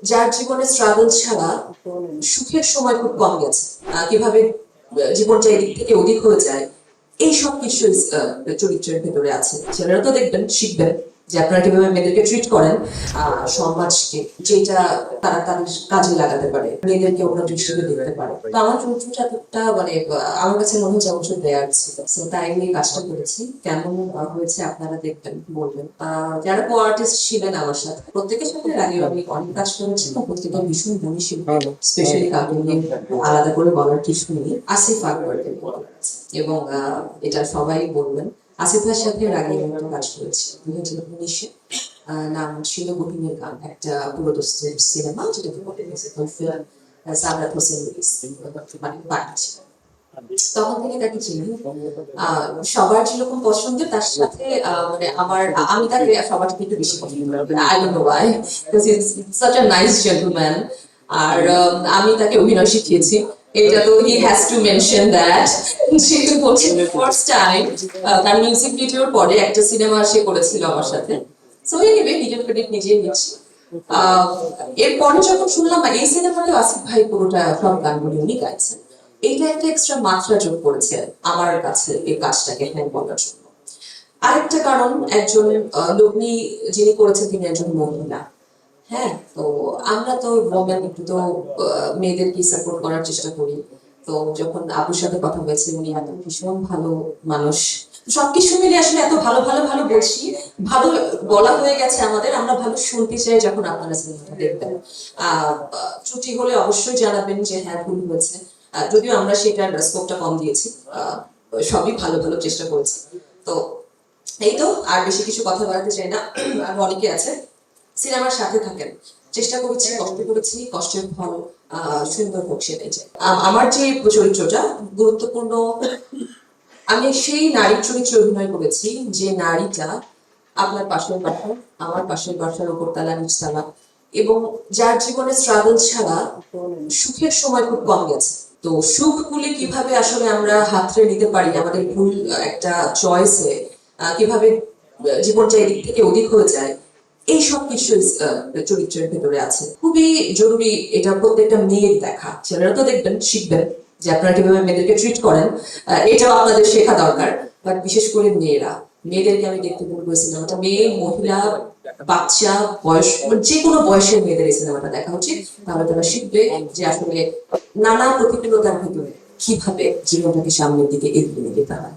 যার জীবনে স্ট্রাগল ছাড়া সুখের সময় খুব কম গেছে, কিভাবে জীবনটা এদিক থেকে ওদিক হয়ে যায়, এই সব কিছু চরিত্রের ভেতরে আছে। ছেলেরা তো দেখবেন, শিখবেন যে আপনারা কিভাবে মেয়েদেরকে ট্রিট করেন, সমাজকে যেটা তারা তাদের কাজে লাগাতে পারে, মেয়েদেরকে অন্য দৃষ্টিতে দেখতে পারে। তো আমার চরিত্রটা মানে আমার কাছে মনে হচ্ছে অবশ্যই দেয়ার ছিল। So, তাই আমি এই কাজটা করেছি। কেমন হয়েছে আপনারা দেখবেন, বলবেন। যারা কো আর্টিস্ট ছিলেন আমার সাথে, প্রত্যেকের সাথে আগে আমি অনেক কাজ করেছি, তো প্রত্যেকের ভীষণ গুণী শিল্পী। স্পেশালি কাউকে নিয়ে আলাদা করে বলার কিছু নেই। আসিফ আকবরকে বলার আছে, এবং এটা সবাই বলবেন। আসিফ ভাইয়ের সাথে এর আগে আমি একটা কাজ করেছি 2019-এ। নাম ছিল গহিনের গান, একটা পুরোদস্তের সিনেমা, যেটাকে বলে ফিল্ম সাদাত হোসেন লুইস, মানে বাকি ছিল। তখন থেকে তাকে চিনি। সবার যেরকম পছন্দ, তার সাথে মানে আমি তাকে সবার থেকে একটু বেশি পছন্দ করি। I don't know why, because he is such a nice gentleman. আর আমি তাকে অভিনয় শিখিয়েছি। এটা তো he has to mention that. যেহেতু বলছেন ফার্স্ট টাইম তার মিউজিক ভিডিওর পরে একটা সিনেমা সে করেছিল আমার সাথে। সো এনিওয়ে, নিজের ক্রেডিট নিজেই নিচ্ছি। এরপরে যখন শুনলাম এই সিনেমাতে আসিফ ভাই পুরোটা সব গানগুলি উনি গাইছেন, এইটা একটা এক্সট্রা মাত্রা যোগ করেছে আমার কাছে এই কাজটাকে হ্যাঁ বলার জন্য। আরেকটা কারণ, একজন লগ্নি যিনি করেছেন তিনি একজন মহিলা। হ্যাঁ, তো আমরা তো ওমেন, একটু তো মেয়েদেরকে সাপোর্ট করার চেষ্টা করি। তো যখন আপুর সাথে কথা হয়েছে, উনি এত ভীষণ ভালো মানুষ, সবকিছু মিলে আসলে এত ভালো ভালো ভালো বলছি, ভালো বলা হয়ে গেছে আমাদের, আমরা ভালো শুনতে চাই যখন আপনারা সিনেমাটা দেখবেন। ত্রুটি হলে অবশ্যই জানাবেন যে হ্যাঁ ভুল হয়েছে। যদিও আমরা সেটার স্কোপটা কম দিয়েছি, সবই ভালো ভালো চেষ্টা করেছি। তো এই তো, আর বেশি কিছু কথা বাড়াতে চাই না। আর অনেকে আছে, সিনেমার সাথে থাকেন। চেষ্টা করেছি, কষ্ট করেছি, কষ্টের ফল সুন্দর হোক, সেটাই চাই। আমার যে চরিত্রটা গুরুত্বপূর্ণ, আমি সেই নারীর চরিত্রে অভিনয় করেছি যে নারীটা আপনার পাশের বাসা, আমার পাশের বাসার উপর তালা নিচতলা, এবং যার জীবনে স্ট্রাগল ছাড়া সুখের সময় খুব কম গেছে। তো সুখগুলি কিভাবে আসলে আমরা হাতড়ে নিতে পারি আমাদের ভুল একটা চয়েসে, কিভাবে জীবনটা এদিক থেকে ওদিক হয়ে যায়, এই সব কিছু চরিত্রের ভেতরে আছে। খুবই জরুরি এটা প্রত্যেকটা মেয়ের দেখা। ছেলেরা তো দেখবেন, শিখবেন যে আপনারা কিভাবে মেয়েদেরকে ট্রিট করেন, এটাও আপনাদের শেখা দরকার। বাট বিশেষ করে মেয়েদেরকে আমি দেখতে বলবো সিনেমাটা, মেয়ে, মহিলা, বাচ্চা, বয়স, যে কোনো বয়সের মেয়েদের এই সিনেমাটা দেখা উচিত। তাহলে তারা শিখবে যে আসলে নানা প্রতিকূলতার ভিতরে কিভাবে জীবনটাকে সামনের দিকে এগিয়ে নিয়ে যেতে হয়।